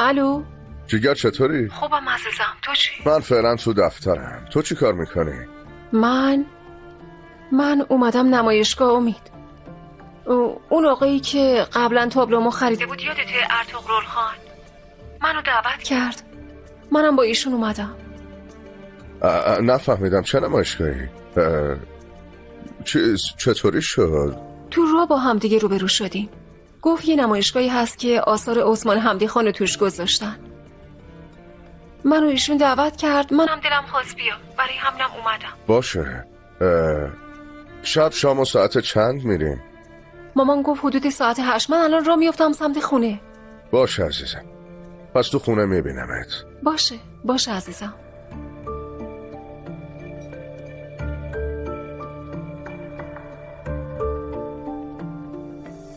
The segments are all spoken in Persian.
الو جیگر چطوری؟ خوبم عزیزم، تو چی؟ من فعلا تو دفترم. تو چی کار میکنی؟ من اومدم نمایشگاه امید. اون آقایی که قبلا تابلومو خریده بود یادته؟ ارطغرل خان منو دعوت کرد، منم با ایشون اومدم. نفهمیدم چه نمایشگاهی؟ چطوری شد؟ تو راه با هم دیگه روبرو شدیم. گفت یه نمایشگاهی هست که آثار عثمان حمدی خان توش گذاشتن. منو ایشون دعوت کرد، منم دلم خواست بیام، برای همینم اومدم. باشه. شب شام و ساعت چند میریم؟ مامان گفت حدود ساعت 8. من الان راه میافتم سمت خونه. باشه عزیزم، پس تو خونه میبینمت. باشه عزیزم.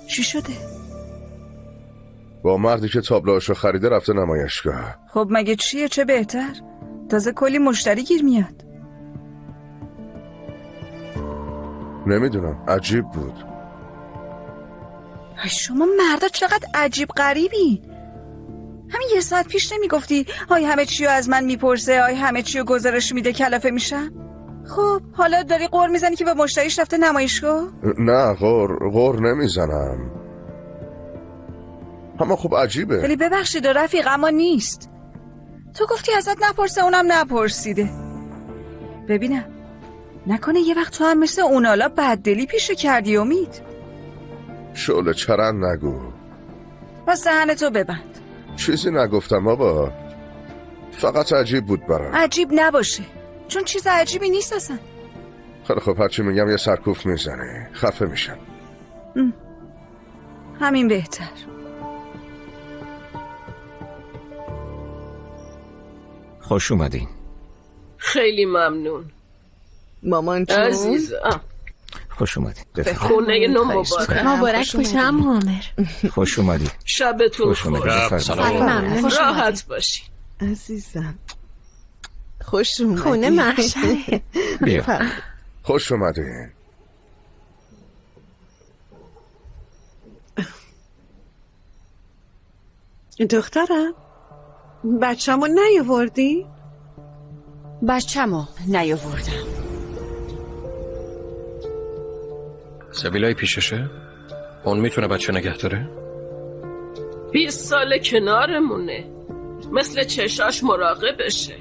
چی شده؟ با مردی که تابلوهاشو خریده رفته نمایشگاه. خب مگه چیه؟ چه بهتر، تازه کلی مشتری گیر میاد. نمیدونم، عجیب بود. شما مردا چقدر عجیب غریبین. همین یه ساعت پیش نمیگفتی های همه چیو از من میپرسه، های همه چیو گزارش میده کلافه میشم؟ خب حالا داری قور میزنی که به مشتریش رفته نمایشگاه؟ نه غور نمیزنم، اما خب عجیبه. ولی ببخشید رفیق، اما نیست. تو گفتی ازت نپرسه، اونم نپرسیده. ببینم نکنه یه وقت تو هم مثل اونالا بددلی پیشه کردی؟ امید شعله چرند نگو. پس دهنتو ببند. چیزی نگفتم بابا، فقط عجیب بود برام. عجیب نباشه، چون چیز عجیبی نیست اصلا. خیلی خب، هرچی میگم یه سرکوف میزنی، خفه میشم. همین بهتر. خوش اومدین. خیلی ممنون مامان جون عزیزم. خوش اومدید. خونه نو مبارک باشه عمو عامر. خوش اومدید. شبتون خوش اومدید. سلام. راحت باشین عزیزم. خوش اومدید. خونه محشره. بیا. خوش اومدین. دخترم بچه‌مو نیاوردی؟ بچه‌مو نیاوردم. سبیلای پیششه؟ اون میتونه بچه نگه داره؟ 20 سال کنارمونه، مثل چشاش مراقبشه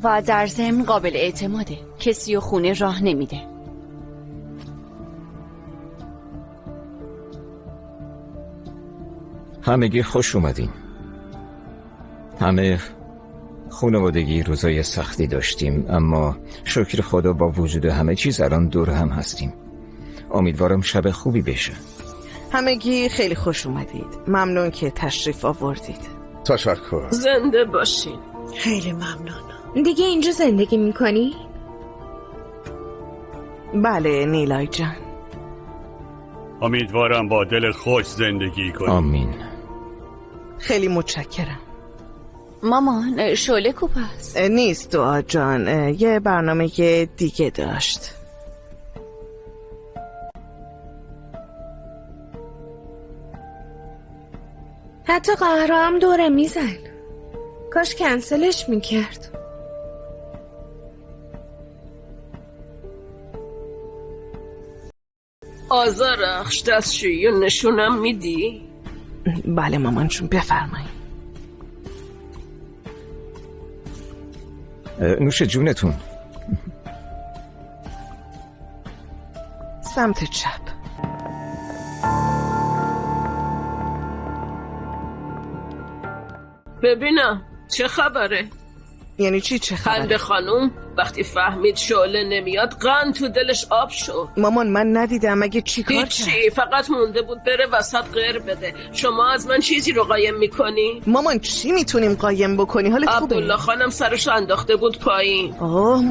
و در ضمن قابل اعتماده، کسی و خونه راه نمیده. همگی خوش اومدین. همه خانوادگی روزای سختی داشتیم، اما شکر خدا با وجود همه چیز الان دور هم هستیم. امیدوارم شب خوبی بشه. همگی خیلی خوش اومدید. ممنون که تشریف آوردید. تشکر. زنده باشین. خیلی ممنون. دیگه اینجا زندگی میکنی؟ بله نیلای جان. امیدوارم با دل خوش زندگی کنی. آمین. خیلی متشکرم. مامان شعله کوپ است؟ نیست دعا جان، یه برنامه دیگه داشت. حتی قهرا هم دوره میزن. کاش کنسلش میکرد. آزارخش دستشویی و نشونم میدی؟ بله مامان جون بفرمایید. نوش جونتون. سمت چپ. ببینم چه خبره؟ یعنی چی چه خبره؟ خنده خانوم وقتی فهمید شعله نمیاد قند تو دلش آب شد. مامان من ندیدم. مگه چی کار کرد؟ هیچی، فقط مونده بود بره وسط غیر بده. شما از من چیزی رو قایم میکنی؟ مامان چی میتونیم قایم بکنی؟ حالت خوبه؟ عبدالله خانم سرش انداخته بود پایین.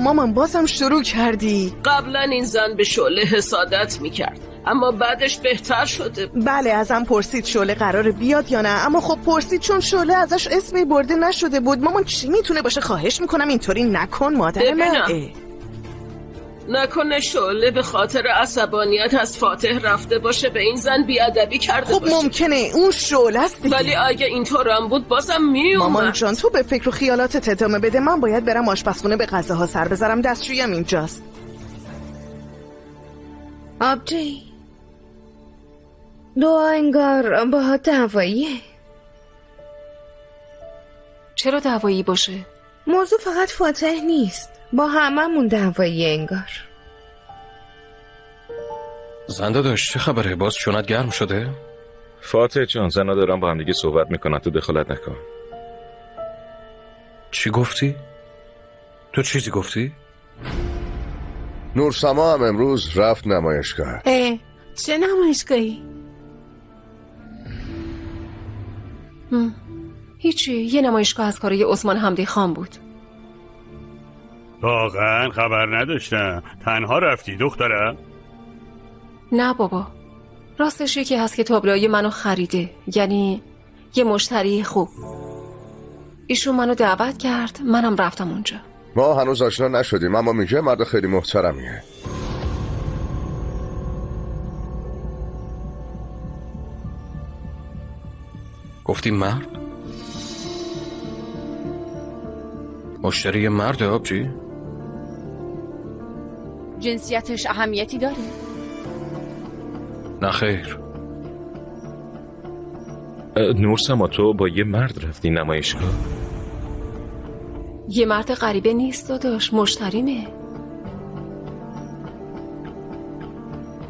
مامان بازم شروع کردی. قبلا این زن به شعله حسادت میکرد، اما بعدش بهتر شده. بله ازم پرسید شعله قراره بیاد یا نه، اما خب پرسید چون شعله ازش اسمی برده نشده بود. مامان چی میتونه باشه؟ خواهش میکنم اینطوری نکن مادر من. نکنه شعله به خاطر عصبانیت از فاتح رفته باشه به این زن بیادبی کرده خب باشه. ممکنه اون شعله است دیگه. ولی اگه اینطورم بود بازم میومد. مامان جان تو به فکر و خیالاتت ادامه بده. من باید برم آشپزخونه به غذاها سر بذارم. دستشوییم اینجاست. آبجی دعا انگار با دعواییه. چرا دعوایی باشه؟ موضوع فقط فاتح نیست، با هممون دعواییه انگار. زنده داشت چه خبره؟ باز چونت گرم شده؟ فاتح جان زنا دارن با هم دیگه صحبت میکنن، تو دخالت نکن. چی گفتی؟ تو چیزی گفتی؟ نورسما هم امروز رفت نمایشگاه. چه نمایشگاهی؟ هیچی، یه نمایشگاه از کارای عثمان حمدی خان بود. واقعا خبر نداشتم. تنها رفتی دخترم؟ نه بابا، راستش یکی هست که تابلوهای منو خریده، یعنی یه مشتری خوب. ایشون منو دعوت کرد، منم رفتم اونجا. ما هنوز آشنا نشدیم اما میگه مرد خیلی محترمیه. گفتی مرد؟ مشتری مرد آبجی؟ جنسیتش اهمیتی داره؟ نه خیر. نورسما تو با یه مرد رفتی نمایشگاه؟ یه مرد غریبه نیست داداش، مشتریمه.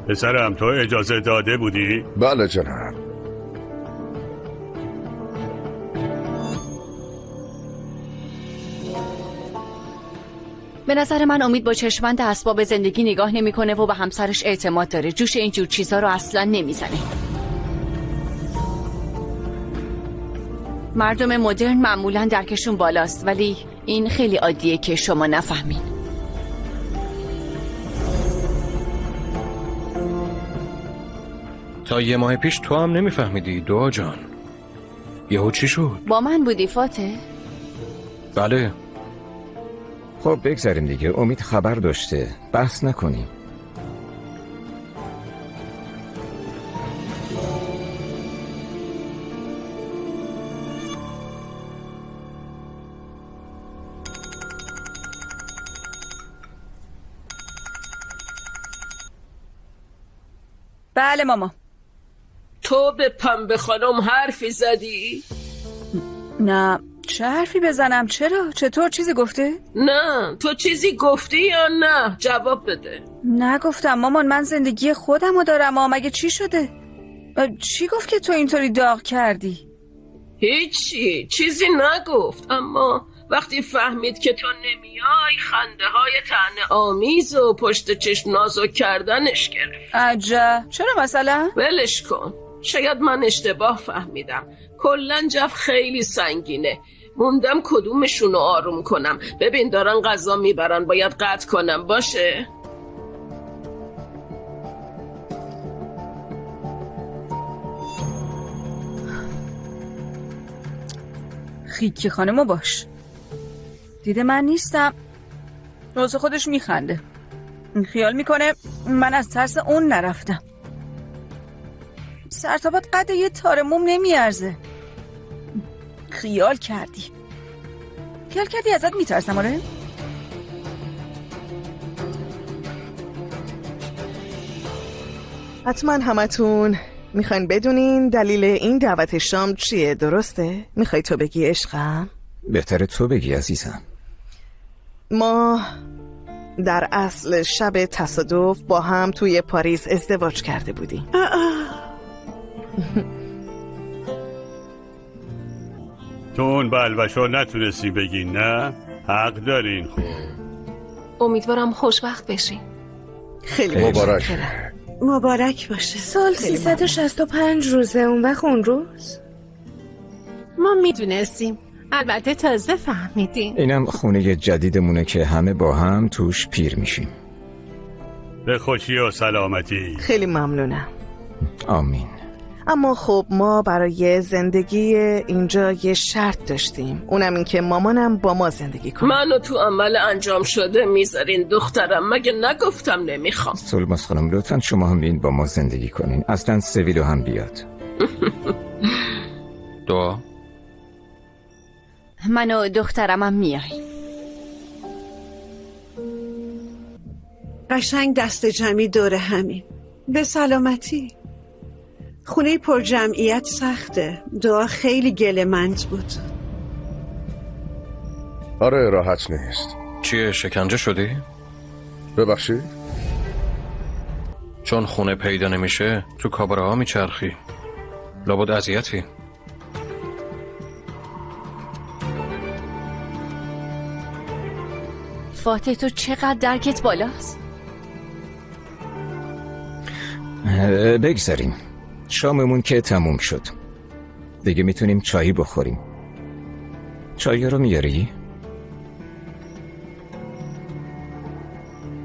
پسرم تو اجازه داده بودی؟ بله جناب. به نظر من امید با چشمند اسباب زندگی نگاه نمیکنه و به همسرش اعتماد داره. جوش اینجور چیزا رو اصلا نمیزنه. مردم مدرن معمولا درکشون بالاست، ولی این خیلی عادیه که شما نفهمین. تا یه ماه پیش تو هم نمیفهمیدی دعا جان. یهو چی شد؟ با من بودی فاتح؟ بله. خب بگذاریم دیگه، امید خبر داشته، بحث نکنیم. بله ماما. تو به پنبه خانم حرفی زدی؟ نه چه حرفی بزنم؟ چرا؟ چطور؟ چیزی گفته؟ نه تو چیزی گفتی یا نه؟ جواب بده. نگفتم مامان، من زندگی خودمو دارم. مگه چی شده؟ چی گفت که تو اینطوری داغ کردی؟ هیچی، چیزی نگفت، اما وقتی فهمید که تو نمیای خنده های طعنه آمیز و پشت چشم نازک کردنش گرفت. عجب. چرا مثلا؟ ولش کن، شاید من اشتباه فهمیدم. کلن جف خیلی سنگینه. موندم کدومشونو آروم کنم. ببین دارن غذا میبرن، باید قطع کنم. باشه؟ خیکی خانمو باش. دیده من نیستم، روز خودش میخنده. خیال میکنه من از ترس اون نرفتم. سرتابت قد یه تار موم نمیارزه. خیال کردی ازت میترسم. آره حتما همتون میخواین بدونین دلیل این دعوت شام چیه، درسته؟ میخوای تو بگی عشقم؟ بهتره تو بگی عزیزم. ما در اصل شب تصادف با هم توی پاریس ازدواج کرده بودیم. تو اون بلبشو نتونستی بگی نه؟ حق دارین. خب امیدوارم خوشبخت بشین. خیلی مبارک. مبارک باشه. سال 365 روزه، اون وقت اون روز ما میدونستیم، البته تازه فهمیدیم. اینم خونه جدیدمونه که همه با هم توش پیر میشیم. به خوشی و سلامتی. خیلی ممنونم. آمین. اما خب ما برای زندگی اینجا یه شرط داشتیم، اونم این که مامانم با ما زندگی کنه. منو تو عمل انجام شده میذارین دخترم؟ مگه نگفتم نمیخوام؟ سولماس خانم لطفا شما هم بیاین با ما زندگی کنین. اصلا سویلو هم بیاد. دعا. من و دخترم هم میاییم. قشنگ دست جمعی دور همین. به سلامتی. خونه پر جمعیت سخته. دعا خیلی گله‌مند بود. آره راحت نیست. چیه شکنجه شدی؟ ببخشید؟ چون خونه پیدا نمیشه تو کاباره ها میچرخی. لابد اذیتی. فاتح تو چقدر درکت بالاست؟ بگذاریم. شاممون که تموم شد. دیگه میتونیم چایی بخوریم. چایی رو میاری؟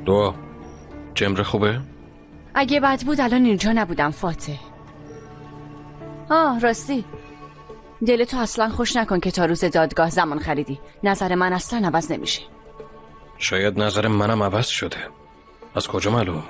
دعا. جمره خوبه؟ اگه بد بود الان اینجا نبودم فاتح. راستی دلتو اصلا خوش نکن که تا روز دادگاه زمان خریدی. نظر من اصلا عوض نمیشه. شاید نظر منم عوض شده. از کجا معلوم؟